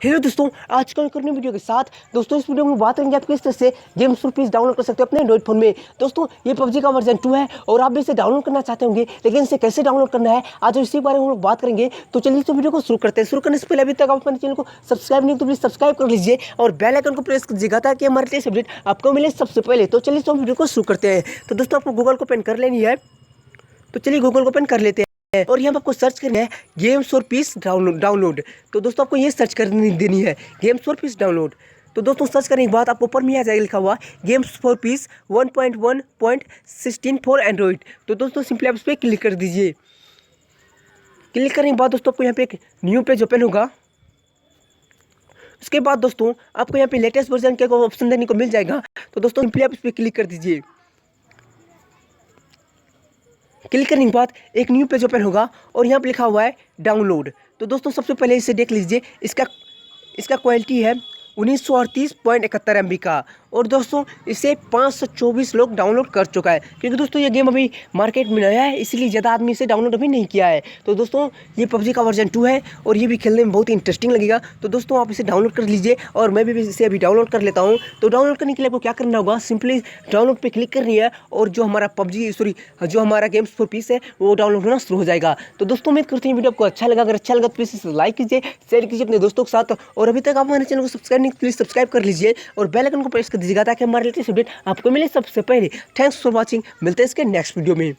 Hello दोस्तों, आज का करने वीडियो के साथ दोस्तों इस वीडियो में बात करेंगे आप किस तरह से गेम्स फॉर पीस डाउनलोड कर सकते हो अपने एंड्रॉइड फोन में। दोस्तों ये पबजी का वर्जन 2 है और आप भी इसे डाउनलोड करना चाहते होंगे, लेकिन इसे कैसे डाउनलोड करना है आज इसी बारे में हम लोग बात करेंगे। तो चलिए तो वीडियो को शुरू करते हैं। शुरू करने से पहले अभी तक आप अपने चैनल को सब्सक्राइब नहीं तो प्लीज सब्सक्राइब कर लीजिए और बेल आइकन को प्रेस कीजिएगा ताकि हमारे लेटेस्ट अपडेट आपको मिले सबसे पहले। तो चलिए तो वीडियो को शुरू करते हैं। तो दोस्तों आपको गूगल को ओपन कर लेनी है, तो चलिए गूगल को ओपन कर लेते हैं और यहाँ पर आपको सर्च करना है गेम्स फॉर पीस डाउनलोड। तो दोस्तों आपको ये सर्च कर देनी है गेम्स फॉर पीस डाउनलोड। तो दोस्तों सर्च करने के बाद आपको ऊपर में आ जाएगा लिखा हुआ games for piece 1.1.16 for Android. तो दोस्तों सिंपली आप इस पर क्लिक कर दीजिए। क्लिक करने के बाद दोस्तों आपको यहाँ पे एक न्यू पेज ओपन होगा। उसके बाद दोस्तों आपको यहाँ पे लेटेस्ट वर्जन का ऑप्शन देखने को मिल जाएगा। तो दोस्तों सिंपली आप इस पर क्लिक कर दीजिए। क्लिक करने के बाद एक न्यू पेज ओपन होगा और यहाँ पर लिखा हुआ है डाउनलोड। तो दोस्तों सबसे पहले इसे देख लीजिए। इसका क्वालिटी है 1938.71 MB का और दोस्तों इसे 524 लोग डाउनलोड कर चुका है, क्योंकि दोस्तों ये गेम अभी मार्केट में नया है इसलिए ज़्यादा आदमी इसे डाउनलोड अभी नहीं किया है। तो दोस्तों ये पबजी का वर्जन 2 है और ये भी खेलने में बहुत ही इंटरेस्टिंग लगेगा। तो दोस्तों आप इसे डाउनलोड कर लीजिए और मैं भी इसे अभी डाउनलोड कर लेता हूँ। तो डाउनलोड करने के लिए आपको क्या करना होगा, सिंपली डाउनलोड पर क्लिक करनी है और जो हमारा गेम्स फॉर पीस है वो डाउनलोड होना शुरू हो जाएगा। तो दोस्तों उम्मीद करते हैं वीडियो आपको अच्छा लगा। अगर अच्छा लगा तो प्लीज़ इसे लाइक कीजिए, शेयर कीजिए अपने दोस्तों के साथ और अभी तक आप हमारे चैनल को सब्सक्राइब नहीं प्लीज़ सब्सक्राइब कर लीजिए और बेल आइकन को प्रेस कर दीजिएगा ताकि हमारे लेटेस्ट अपडेट आपको मिले सबसे पहले। थैंक्स फॉर वॉचिंग, मिलते हैं इसके नेक्स्ट वीडियो में।